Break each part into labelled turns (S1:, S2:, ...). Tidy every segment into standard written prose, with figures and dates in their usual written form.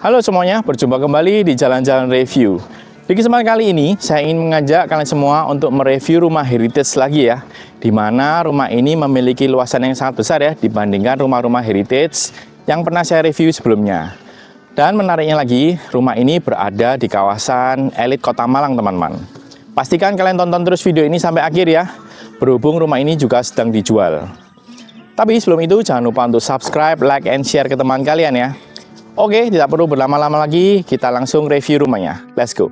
S1: Halo semuanya, berjumpa kembali di Jalan-Jalan Review. Di kesempatan kali ini, saya ingin mengajak kalian semua untuk mereview rumah heritage lagi ya. Di mana rumah ini memiliki luasan yang sangat besar ya, dibandingkan rumah-rumah heritage yang pernah saya review sebelumnya. Dan menariknya lagi, rumah ini berada di kawasan elit Kota Malang teman-teman. Pastikan kalian tonton terus video ini sampai akhir ya, berhubung rumah ini juga sedang dijual. Tapi sebelum itu, jangan lupa untuk subscribe, like, and share ke teman kalian ya. Oke, tidak perlu berlama-lama lagi, kita langsung review rumahnya. Let's go.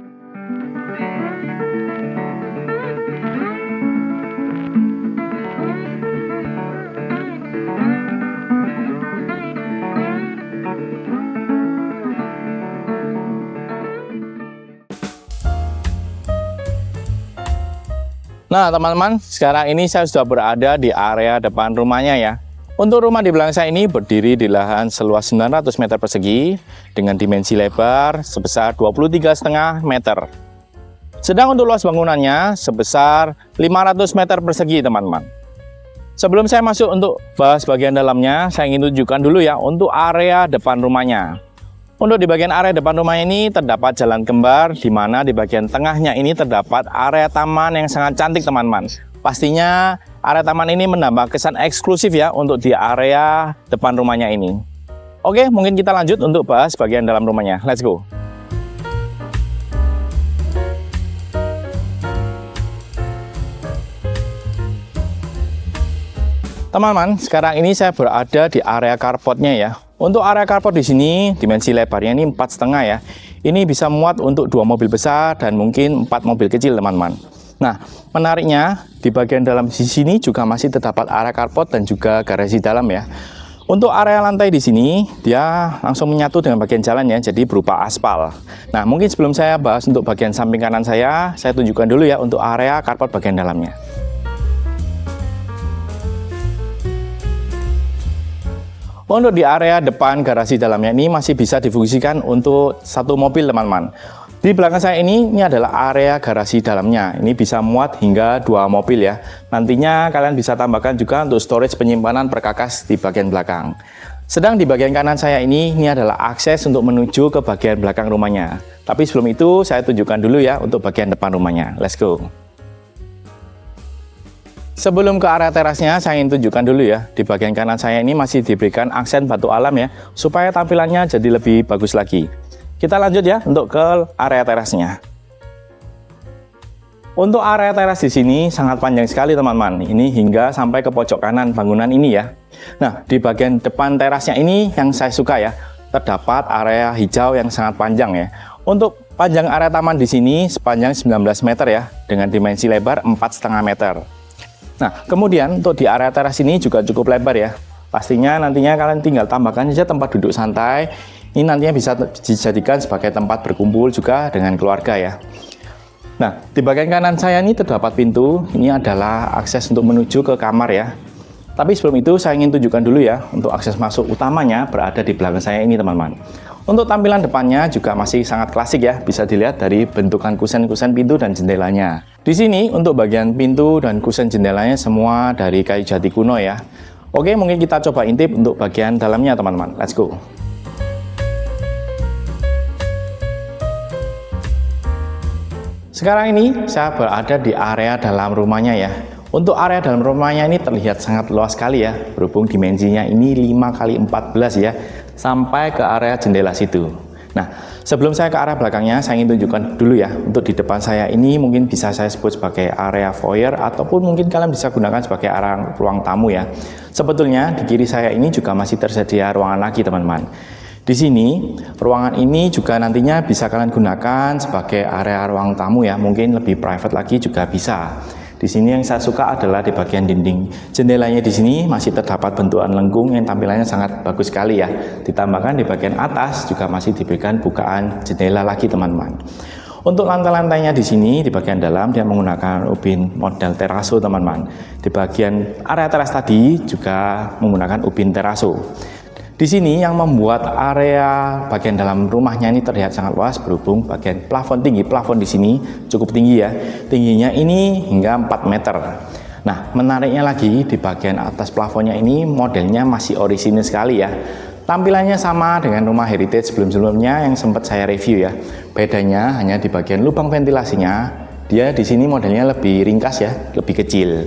S1: Nah teman-teman, sekarang ini saya sudah berada di area depan rumahnya ya. Untuk rumah di belakang saya ini berdiri di lahan seluas 900 meter persegi dengan dimensi lebar sebesar 23,5 meter. Sedang untuk luas bangunannya sebesar 500 meter persegi teman-teman. Sebelum saya masuk untuk bahas bagian dalamnya, saya ingin tunjukkan dulu ya untuk area depan rumahnya. Untuk di bagian area depan rumah ini terdapat jalan kembar, di mana di bagian tengahnya ini terdapat area taman yang sangat cantik teman-teman. Pastinya area taman ini menambah kesan eksklusif ya untuk di area depan rumahnya ini. Oke, mungkin kita lanjut untuk bahas bagian dalam rumahnya. Let's go. Teman-teman, sekarang ini saya berada di area carportnya ya. Untuk area carport di sini dimensi lebarnya ini 4,5 ya. Ini bisa muat untuk 2 mobil besar dan mungkin 4 mobil kecil teman-teman. Nah, menariknya di bagian dalam di sini juga masih terdapat area carport dan juga garasi dalam ya. Untuk area lantai di sini dia langsung menyatu dengan bagian jalan ya, jadi berupa aspal. Nah, mungkin sebelum saya bahas untuk bagian samping kanan saya tunjukkan dulu ya untuk area carport bagian dalamnya. Untuk di area depan garasi dalamnya ini masih bisa difungsikan untuk 1 mobil teman-teman. Di belakang saya ini adalah area garasi dalamnya. Ini bisa muat hingga 2 mobil ya. Nantinya kalian bisa tambahkan juga untuk storage penyimpanan perkakas di bagian belakang. Sedang di bagian kanan saya ini adalah akses untuk menuju ke bagian belakang rumahnya. Tapi sebelum itu saya tunjukkan dulu ya untuk bagian depan rumahnya. Let's go. Sebelum ke area terasnya, saya ingin tunjukkan dulu ya. Di bagian kanan saya ini masih diberikan aksen batu alam ya, supaya tampilannya jadi lebih bagus lagi. Kita lanjut ya untuk ke area terasnya. Untuk area teras di sini sangat panjang sekali teman-teman. Ini hingga sampai ke pojok kanan bangunan ini ya. Nah, di bagian depan terasnya ini yang saya suka ya, terdapat area hijau yang sangat panjang ya. Untuk panjang area taman di sini sepanjang 19 meter ya, dengan dimensi lebar 4,5 meter. Nah, kemudian untuk di area teras ini juga cukup lebar ya. Pastinya nantinya kalian tinggal tambahkan saja tempat duduk santai. Ini nantinya bisa dijadikan sebagai tempat berkumpul juga dengan keluarga ya. Nah, di bagian kanan saya ini terdapat pintu. Ini adalah akses untuk menuju ke kamar ya. Tapi sebelum itu saya ingin tunjukkan dulu ya, untuk akses masuk utamanya berada di belakang saya ini teman-teman. Untuk tampilan depannya juga masih sangat klasik ya, bisa dilihat dari bentukan kusen-kusen pintu dan jendelanya. Di sini untuk bagian pintu dan kusen jendelanya semua dari kayu jati kuno ya. Oke, mungkin kita coba intip untuk bagian dalamnya teman-teman. Let's go. Sekarang ini saya berada di area dalam rumahnya ya. Untuk area dalam rumahnya ini terlihat sangat luas sekali ya, berhubung dimensinya ini 5x14 ya, sampai ke area jendela situ. Nah, sebelum saya ke area belakangnya, saya ingin tunjukkan dulu ya, untuk di depan saya ini mungkin bisa saya sebut sebagai area foyer, ataupun mungkin kalian bisa gunakan sebagai area ruang tamu ya. Sebetulnya di kiri saya ini juga masih tersedia ruangan lagi teman-teman. Di sini, ruangan ini juga nantinya bisa kalian gunakan sebagai area ruang tamu ya, mungkin lebih private lagi juga bisa. Di sini yang saya suka adalah di bagian dinding jendelanya di sini masih terdapat bentukan lengkung yang tampilannya sangat bagus sekali ya. Ditambahkan di bagian atas juga masih diberikan bukaan jendela lagi teman-teman. Untuk lantai-lantainya di sini di bagian dalam dia menggunakan ubin model teraso teman-teman. Di bagian area teras tadi juga menggunakan ubin teraso. Di sini yang membuat area bagian dalam rumahnya ini terlihat sangat luas, berhubung bagian plafon di sini cukup tinggi ya. Tingginya ini hingga 4 meter. Nah, menariknya lagi di bagian atas plafonnya ini modelnya masih orisinil sekali ya. Tampilannya sama dengan rumah heritage sebelum-sebelumnya yang sempat saya review ya. Bedanya hanya di bagian lubang ventilasinya, dia di sini modelnya lebih ringkas ya, lebih kecil.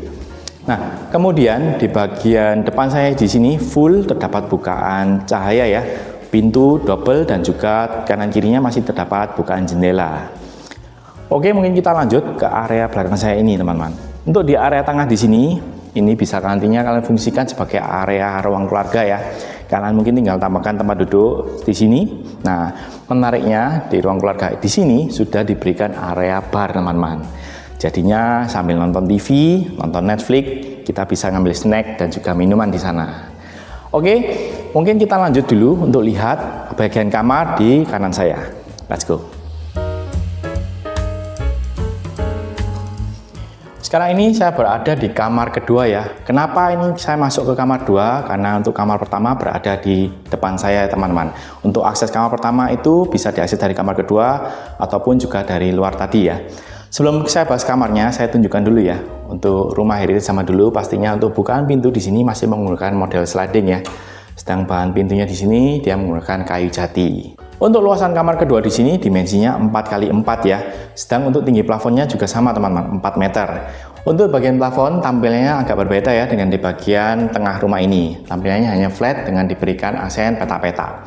S1: Nah, kemudian di bagian depan saya di sini full terdapat bukaan cahaya ya, pintu double dan juga kanan kirinya masih terdapat bukaan jendela. Oke, mungkin kita lanjut ke area belakang saya ini, teman-teman. Untuk di area tengah di sini, ini bisa nantinya kalian fungsikan sebagai area ruang keluarga ya. Kalian mungkin tinggal tambahkan tempat duduk di sini. Nah, menariknya di ruang keluarga di sini sudah diberikan area bar, teman-teman. Jadinya sambil nonton TV, nonton Netflix, kita bisa ngambil snack dan juga minuman di sana. Oke, mungkin kita lanjut dulu untuk lihat bagian kamar di kanan saya. Let's go. Sekarang ini saya berada di kamar kedua ya. Kenapa ini saya masuk ke kamar 2? Karena untuk kamar pertama berada di depan saya, teman-teman. Untuk akses kamar pertama itu bisa diakses dari kamar kedua ataupun juga dari luar tadi ya. Sebelum saya bahas kamarnya, saya tunjukkan dulu ya. Untuk rumah heritage sama dulu, pastinya untuk bukaan pintu di sini masih menggunakan model sliding ya. Sedang bahan pintunya di sini dia menggunakan kayu jati. Untuk luasan kamar kedua di sini dimensinya 4x4 ya. Sedang untuk tinggi plafonnya juga sama, teman-teman, 4 meter. Untuk bagian plafon tampilnya agak berbeda ya dengan di bagian tengah rumah ini. Tampilannya hanya flat dengan diberikan aksen peta-peta.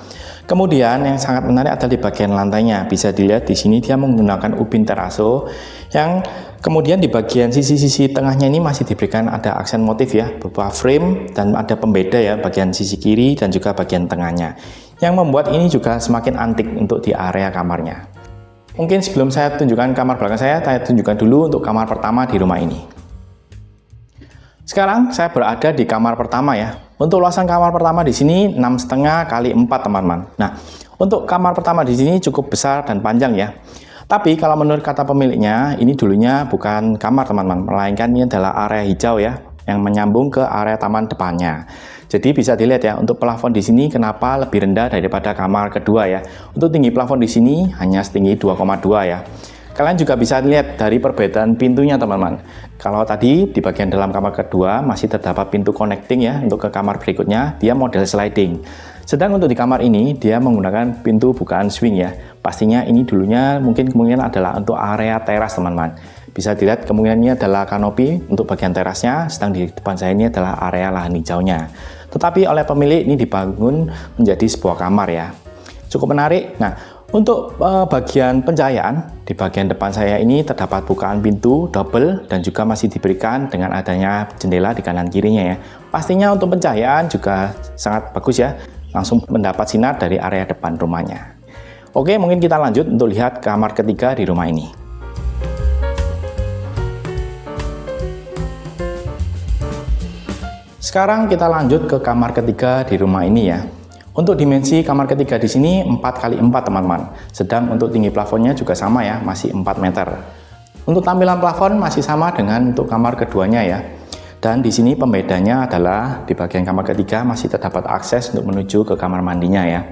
S1: Kemudian yang sangat menarik adalah di bagian lantainya. Bisa dilihat di sini dia menggunakan ubin teraso yang kemudian di bagian sisi-sisi tengahnya ini masih diberikan ada aksen motif ya, berupa frame dan ada pembeda ya bagian sisi kiri dan juga bagian tengahnya. Yang membuat ini juga semakin antik untuk di area kamarnya. Mungkin sebelum saya tunjukkan kamar belakang saya tunjukkan dulu untuk kamar pertama di rumah ini. Sekarang saya berada di kamar pertama ya. Untuk luasan kamar pertama di sini 6,5x4, teman-teman. Nah, untuk kamar pertama di sini cukup besar dan panjang ya. Tapi kalau menurut kata pemiliknya, ini dulunya bukan kamar, teman-teman, melainkan ini adalah area hijau ya, yang menyambung ke area taman depannya. Jadi bisa dilihat ya, untuk plafon di sini kenapa lebih rendah daripada kamar kedua ya. Untuk tinggi plafon di sini hanya setinggi 2,2 ya. Kalian juga bisa lihat dari perbedaan pintunya, teman-teman. Kalau tadi di bagian dalam kamar kedua masih terdapat pintu connecting ya, untuk ke kamar berikutnya dia model sliding. Sedang untuk di kamar ini dia menggunakan pintu bukaan swing ya. Pastinya ini dulunya mungkin kemungkinan adalah untuk area teras, teman-teman. Bisa dilihat kemungkinannya adalah kanopi untuk bagian terasnya, sedang di depan saya ini adalah area lahan hijaunya. Tetapi oleh pemilik ini dibangun menjadi sebuah kamar ya. Cukup menarik. Nah, untuk bagian pencahayaan di bagian depan saya ini terdapat bukaan pintu double dan juga masih diberikan dengan adanya jendela di kanan kirinya ya. Pastinya untuk pencahayaan juga sangat bagus ya. Langsung mendapat sinar dari area depan rumahnya. Oke, mungkin kita lanjut untuk lihat kamar ketiga di rumah ini. Sekarang kita lanjut ke kamar ketiga di rumah ini ya. Untuk dimensi kamar ketiga di sini 4x4, teman-teman. Sedang untuk tinggi plafonnya juga sama ya, masih 4 meter. Untuk tampilan plafon masih sama dengan untuk kamar keduanya ya. Dan di sini pembedanya adalah di bagian kamar ketiga masih terdapat akses untuk menuju ke kamar mandinya ya.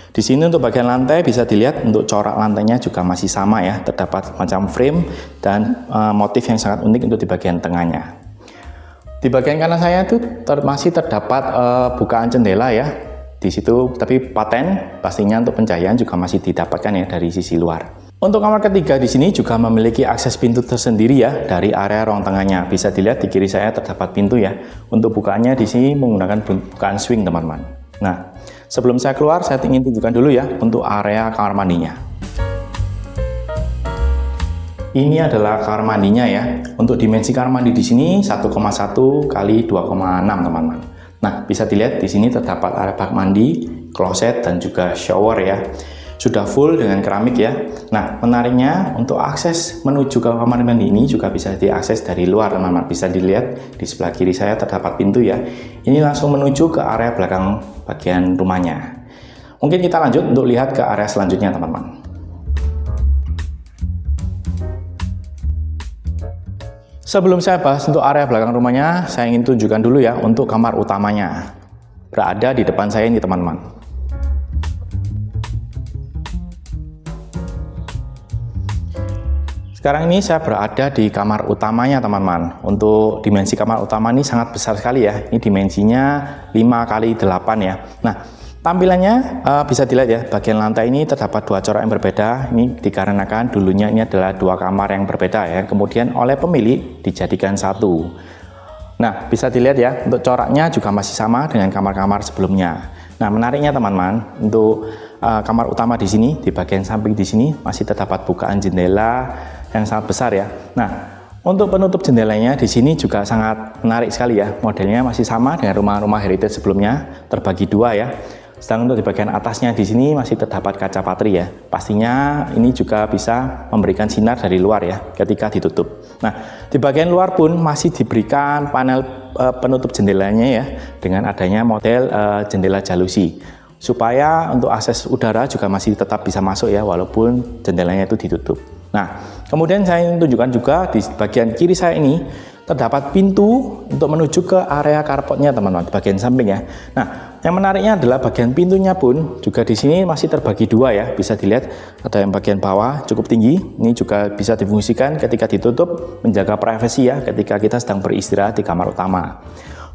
S1: Di sini untuk bagian lantai bisa dilihat untuk corak lantainya juga masih sama ya, terdapat macam frame dan motif yang sangat unik untuk di bagian tengahnya. Di bagian kanan saya itu masih terdapat bukaan jendela ya. Di situ tapi paten, pastinya untuk pencahayaan juga masih didapatkan ya dari sisi luar. Untuk kamar ketiga di sini juga memiliki akses pintu tersendiri ya dari area ruang tengahnya. Bisa dilihat di kiri saya terdapat pintu ya. Untuk bukaannya di sini menggunakan bukaan swing, teman-teman. Nah, sebelum saya keluar saya ingin tunjukkan dulu ya untuk area kamar mandinya. Ini adalah kamar mandinya ya. Untuk dimensi kamar mandi di sini 1,1 x 2,6, teman-teman. Nah, bisa dilihat di sini terdapat area bak mandi, kloset dan juga shower ya. Sudah full dengan keramik ya. Nah, menariknya untuk akses menuju ke kamar mandi ini juga bisa diakses dari luar, teman-teman. Bisa dilihat di sebelah kiri saya terdapat pintu ya. Ini langsung menuju ke area belakang bagian rumahnya. Mungkin kita lanjut untuk lihat ke area selanjutnya, teman-teman. Sebelum saya bahas untuk area belakang rumahnya, saya ingin tunjukkan dulu ya untuk kamar utamanya. Berada di depan saya ini, teman-teman. Sekarang ini saya berada di kamar utamanya, teman-teman. Untuk dimensi kamar utama ini sangat besar sekali ya. Ini dimensinya 5x8 ya. Nah, Tampilannya bisa dilihat ya, bagian lantai ini terdapat dua corak yang berbeda. Ini dikarenakan dulunya ini adalah dua kamar yang berbeda ya, kemudian oleh pemilik dijadikan satu. Nah, bisa dilihat ya, untuk coraknya juga masih sama dengan kamar-kamar sebelumnya. Nah, menariknya teman-teman, untuk kamar utama di sini, di bagian samping di sini masih terdapat bukaan jendela yang sangat besar ya. Nah, untuk penutup jendelanya di sini juga sangat menarik sekali ya. Modelnya masih sama dengan rumah-rumah heritage sebelumnya, terbagi dua ya. Sedang untuk di bagian atasnya di sini masih terdapat kaca patri ya. Pastinya ini juga bisa memberikan sinar dari luar ya ketika ditutup. Nah, di bagian luar pun masih diberikan panel penutup jendelanya ya dengan adanya model jendela jalusi. Supaya untuk akses udara juga masih tetap bisa masuk ya walaupun jendelanya itu ditutup. Nah, kemudian saya tunjukkan juga di bagian kiri saya ini terdapat pintu untuk menuju ke area carportnya teman-teman di bagian samping ya. Nah, yang menariknya adalah bagian pintunya pun juga di sini masih terbagi dua ya. Bisa dilihat ada yang bagian bawah cukup tinggi. Ini juga bisa difungsikan ketika ditutup menjaga privasi ya ketika kita sedang beristirahat di kamar utama.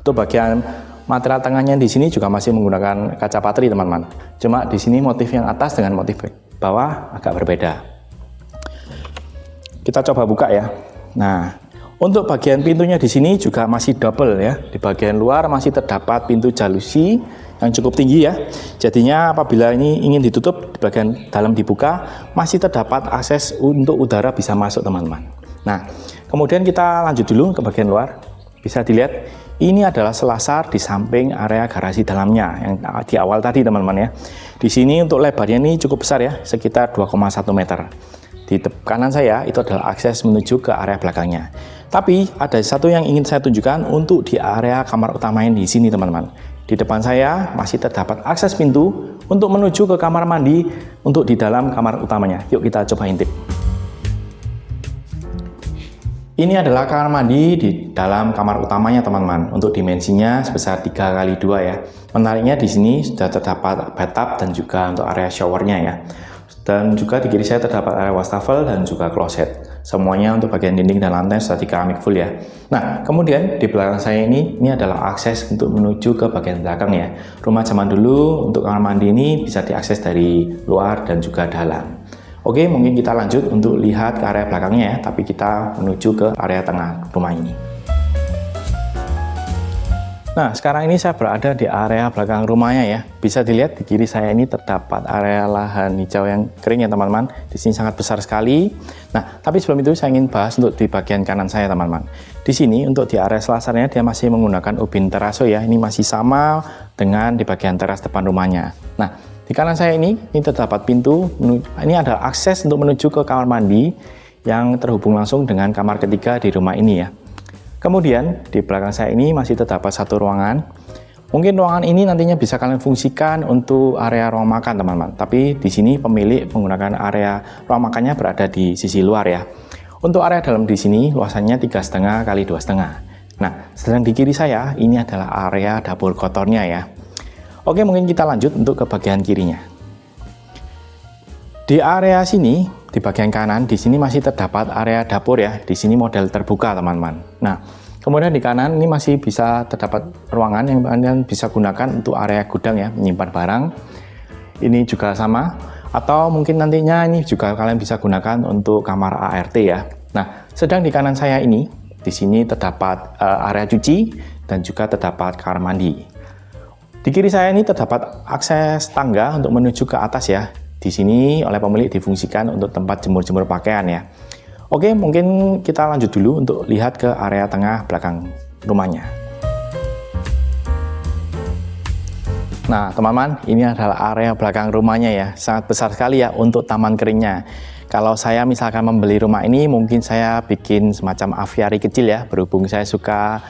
S1: Untuk bagian material tengahnya di sini juga masih menggunakan kaca patri teman-teman. Cuma di sini motif yang atas dengan motif bawah agak berbeda. Kita coba buka ya. Nah, untuk bagian pintunya di sini juga masih double ya. Di bagian luar masih terdapat pintu jalusi yang cukup tinggi ya. Jadinya apabila ini ingin ditutup, di bagian dalam dibuka, masih terdapat akses untuk udara bisa masuk teman-teman. Nah, kemudian kita lanjut dulu ke bagian luar. Bisa dilihat, ini adalah selasar di samping area garasi dalamnya yang di awal tadi teman-teman ya. Di sini untuk lebarnya ini cukup besar ya, sekitar 2,1 meter. Di kanan saya itu adalah akses menuju ke area belakangnya. Tapi ada satu yang ingin saya tunjukkan untuk di area kamar utama ini di sini teman-teman. Di depan saya masih terdapat akses pintu untuk menuju ke kamar mandi untuk di dalam kamar utamanya. Yuk kita coba intip. Ini adalah kamar mandi di dalam kamar utamanya teman-teman. Untuk dimensinya sebesar 3x2 ya. Menariknya di sini sudah terdapat bathtub dan juga untuk area showernya ya. Dan juga di kiri saya terdapat area wastafel dan juga kloset. Semuanya untuk bagian dinding dan lantai sudah di keramik full ya. Nah, kemudian di belakang saya ini adalah akses untuk menuju ke bagian belakang ya. Rumah zaman dulu untuk kamar mandi ini bisa diakses dari luar dan juga dalam. Oke, mungkin kita lanjut untuk lihat ke area belakangnya ya, tapi kita menuju ke area tengah rumah ini. Nah, sekarang ini saya berada di area belakang rumahnya ya. Bisa dilihat di kiri saya ini terdapat area lahan hijau yang kering ya teman-teman. Di sini sangat besar sekali. Nah, tapi sebelum itu saya ingin bahas untuk di bagian kanan saya teman-teman. Di sini untuk di area selasarnya dia masih menggunakan ubin teraso ya. Ini masih sama dengan di bagian teras depan rumahnya. Nah, di kanan saya ini terdapat pintu. Ini ada akses untuk menuju ke kamar mandi yang terhubung langsung dengan kamar ketiga di rumah ini ya. Kemudian di belakang saya ini masih terdapat satu ruangan. Mungkin ruangan ini nantinya bisa kalian fungsikan untuk area ruang makan teman-teman. Tapi di sini pemilik menggunakan area ruang makannya berada di sisi luar ya. Untuk area dalam di sini luasannya 3,5 x 2,5. Nah, sedang di kiri saya ini adalah area dapur kotornya ya. Oke, mungkin kita lanjut untuk ke bagian kirinya. Di area sini, di bagian kanan, di sini masih terdapat area dapur ya. Di sini model terbuka, teman-teman. Nah, kemudian di kanan ini masih bisa terdapat ruangan yang kalian bisa gunakan untuk area gudang ya, menyimpan barang. Ini juga sama. Atau mungkin nantinya ini juga kalian bisa gunakan untuk kamar ART ya. Nah, sedang di kanan saya ini, di sini terdapat area cuci dan juga terdapat kamar mandi. Di kiri saya ini terdapat akses tangga untuk menuju ke atas ya. Di sini oleh pemilik difungsikan untuk tempat jemur-jemur pakaian ya. Oke, mungkin kita lanjut dulu untuk lihat ke area tengah belakang rumahnya. Nah, teman-teman, ini adalah area belakang rumahnya ya. Sangat besar sekali ya untuk taman keringnya. Kalau saya misalkan membeli rumah ini, mungkin saya bikin semacam aviari kecil ya, berhubung saya suka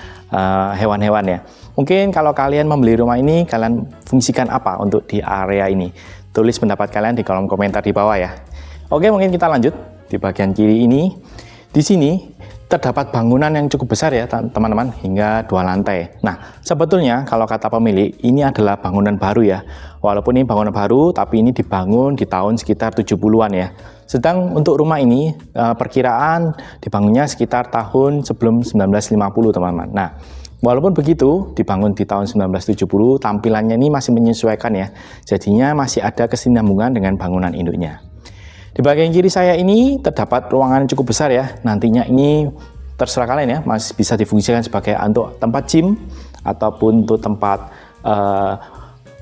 S1: hewan-hewan ya. Mungkin kalau kalian membeli rumah ini, kalian fungsikan apa untuk di area ini? Tulis pendapat kalian di kolom komentar di bawah ya. Oke, mungkin kita lanjut di bagian kiri ini. Di sini terdapat bangunan yang cukup besar ya teman-teman, hingga 2 lantai. Nah, sebetulnya kalau kata pemilik ini adalah bangunan baru ya. Walaupun ini bangunan baru, tapi ini dibangun di tahun sekitar 70-an ya. Sedang untuk rumah ini perkiraan dibangunnya sekitar tahun sebelum 1950 teman-teman. Nah, Walaupun begitu, dibangun di tahun 1970, tampilannya ini masih menyesuaikan ya. Jadinya masih ada kesinambungan dengan bangunan induknya. Di bagian kiri saya ini terdapat ruangan cukup besar ya. Nantinya ini terserah kalian ya, masih bisa difungsikan sebagai untuk tempat gym ataupun untuk tempat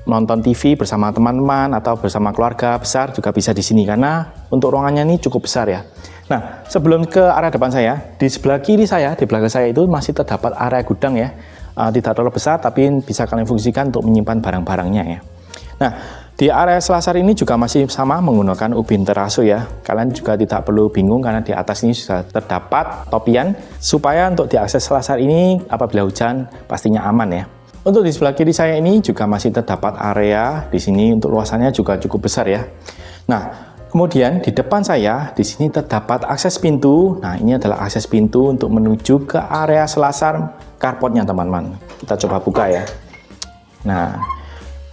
S1: nonton TV bersama teman-teman atau bersama keluarga besar juga bisa di sini karena untuk ruangannya ini cukup besar ya. Nah, sebelum ke area depan saya, di sebelah kiri saya, di belakang saya itu masih terdapat area gudang ya. Tidak terlalu besar tapi bisa kalian fungsikan untuk menyimpan barang-barangnya ya. Nah, di area selasar ini juga masih sama menggunakan ubin teraso ya. Kalian juga tidak perlu bingung karena di atas ini sudah terdapat topian supaya untuk diakses selasar ini apabila hujan pastinya aman ya. Untuk di sebelah kiri saya ini juga masih terdapat area di sini untuk luasannya juga cukup besar ya. Nah, kemudian di depan saya di sini terdapat akses pintu. Nah, ini adalah akses pintu untuk menuju ke area selasar carportnya teman-teman. Kita coba buka ya. Nah,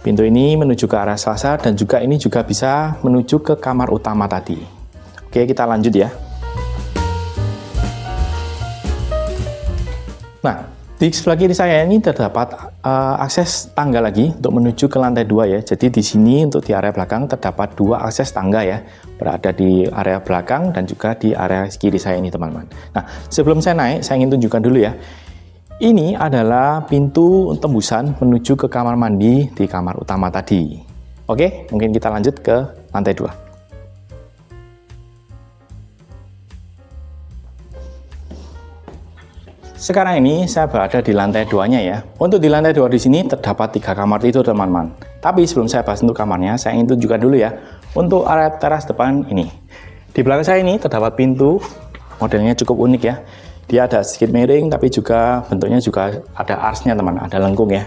S1: pintu ini menuju ke arah selasar dan juga ini juga bisa menuju ke kamar utama tadi. Oke, kita lanjut ya. Nah, di sebelah kiri saya ini terdapat akses tangga lagi untuk menuju ke lantai 2 ya. Jadi di sini untuk di area belakang terdapat 2 akses tangga ya, berada di area belakang dan juga di area kiri saya ini teman-teman. Nah, sebelum saya naik, saya ingin tunjukkan dulu ya. Ini adalah pintu tembusan menuju ke kamar mandi di kamar utama tadi. Oke, mungkin kita lanjut ke lantai 2. Sekarang ini saya berada di lantai 2-nya ya. Untuk di lantai 2 di sini terdapat 3 kamar tidur teman-teman. Tapi sebelum saya bahas untuk kamarnya, saya ingin tunjukkan dulu ya untuk area teras depan ini. Di belakang saya ini terdapat pintu, modelnya cukup unik ya. Dia ada sedikit miring tapi juga bentuknya juga ada arsnya teman, ada lengkung ya.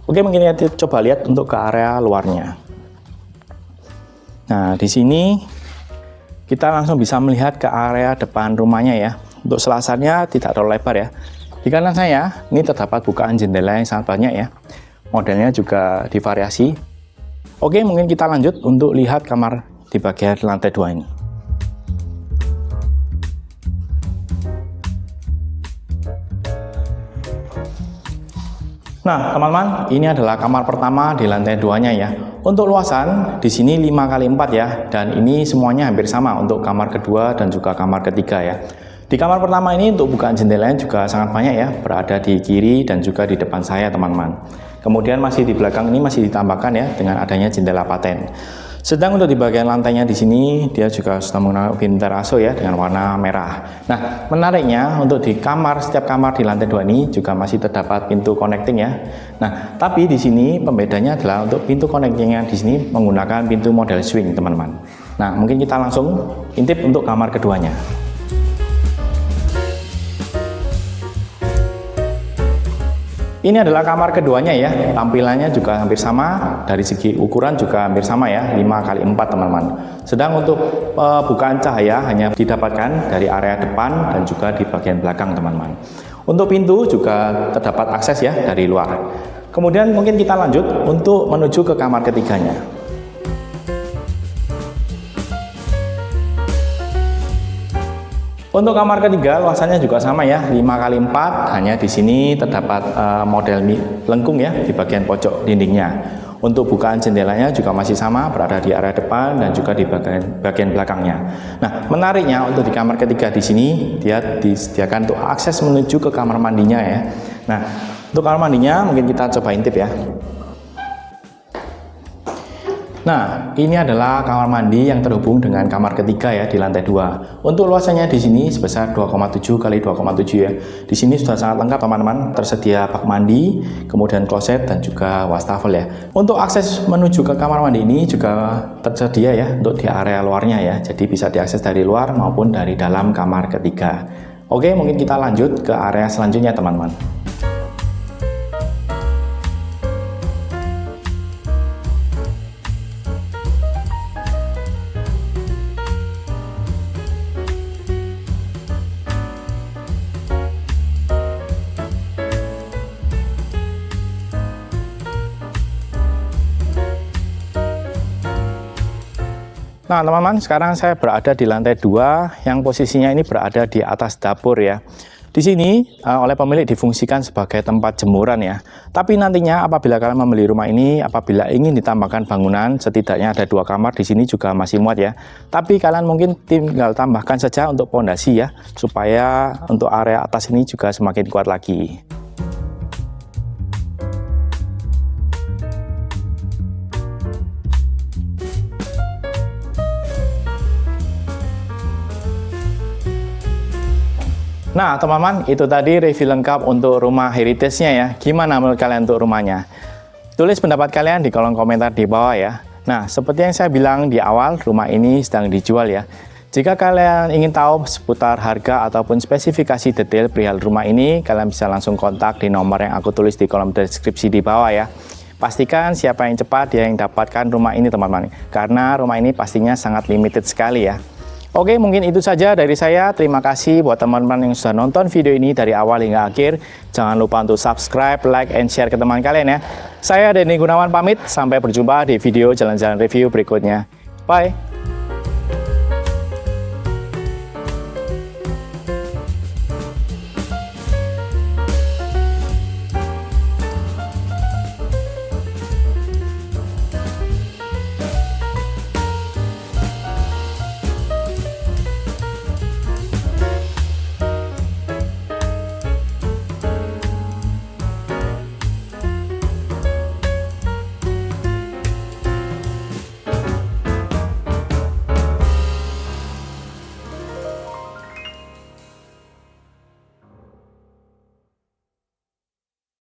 S1: Oke, mungkin kita coba lihat untuk ke area luarnya. Nah, di sini kita langsung bisa melihat ke area depan rumahnya ya. Untuk selasarnya tidak terlalu lebar ya. Di kanan saya ini terdapat bukaan jendela yang sangat banyak ya. Modelnya juga divariasi. Oke, mungkin kita lanjut untuk lihat kamar di bagian lantai 2 ini. Nah, teman-teman, ini adalah kamar pertama di lantai 2-nya ya. Untuk luasan di sini 5x4 ya, dan ini semuanya hampir sama untuk kamar kedua dan juga kamar ketiga ya. Di kamar pertama ini untuk bukaan jendelanya juga sangat banyak ya, berada di kiri dan juga di depan saya teman-teman. Kemudian masih di belakang ini masih ditambahkan ya dengan adanya jendela paten. Sedang untuk di bagian lantainya di sini dia juga sudah menggunakan ubin teraso ya dengan warna merah. Nah, menariknya untuk di kamar, setiap kamar di lantai 2 ini juga masih terdapat pintu connecting ya. Nah, tapi di sini pembedanya adalah untuk pintu connectingnya di sini menggunakan pintu model swing teman-teman. Nah, mungkin kita langsung intip untuk kamar keduanya. Ini adalah kamar keduanya ya, tampilannya juga hampir sama, dari segi ukuran juga hampir sama ya, 5x4 teman-teman. Sedang untuk bukaan cahaya hanya didapatkan dari area depan dan juga di bagian belakang teman-teman. Untuk pintu juga terdapat akses ya dari luar. Kemudian mungkin kita lanjut untuk menuju ke kamar ketiganya. Untuk kamar ketiga luasannya juga sama ya, 5x4, hanya di sini terdapat model lengkung ya di bagian pojok dindingnya. Untuk bukaan jendelanya juga masih sama, berada di area depan dan juga di bagian belakangnya. Nah, menariknya untuk di kamar ketiga di sini dia disediakan untuk akses menuju ke kamar mandinya ya. Nah, untuk kamar mandinya mungkin kita coba intip ya. Nah, ini adalah kamar mandi yang terhubung dengan kamar ketiga ya di lantai 2. Untuk luasannya di sini sebesar 2,7 x 2,7 ya. Di sini sudah sangat lengkap teman-teman, tersedia bak mandi, kemudian kloset dan juga wastafel ya. Untuk akses menuju ke kamar mandi ini juga tersedia ya untuk di area luarnya ya. Jadi bisa diakses dari luar maupun dari dalam kamar ketiga. Oke, mungkin kita lanjut ke area selanjutnya teman-teman. Nah teman-teman, sekarang saya berada di lantai 2 yang posisinya ini berada di atas dapur ya. Di sini oleh pemilik difungsikan sebagai tempat jemuran ya. Tapi nantinya apabila kalian membeli rumah ini, apabila ingin ditambahkan bangunan, setidaknya ada 2 kamar di sini juga masih muat ya. Tapi kalian mungkin tinggal tambahkan saja untuk pondasi ya, supaya untuk area atas ini juga semakin kuat lagi. Nah teman-teman, itu tadi review lengkap untuk rumah heritage-nya ya. Gimana menurut kalian untuk rumahnya? Tulis pendapat kalian di kolom komentar di bawah ya. Nah seperti yang saya bilang di awal, rumah ini sedang dijual ya. Jika kalian ingin tahu seputar harga ataupun spesifikasi detail perihal rumah ini, kalian bisa langsung kontak di nomor yang aku tulis di kolom deskripsi di bawah ya. Pastikan siapa yang cepat dia yang dapatkan rumah ini teman-teman, karena rumah ini pastinya sangat limited sekali ya. Oke, mungkin itu saja dari saya. Terima kasih buat teman-teman yang sudah nonton video ini dari awal hingga akhir. Jangan lupa untuk subscribe, like, and share ke teman kalian ya. Saya Denny Gunawan pamit, sampai berjumpa di video jalan-jalan review berikutnya. Bye!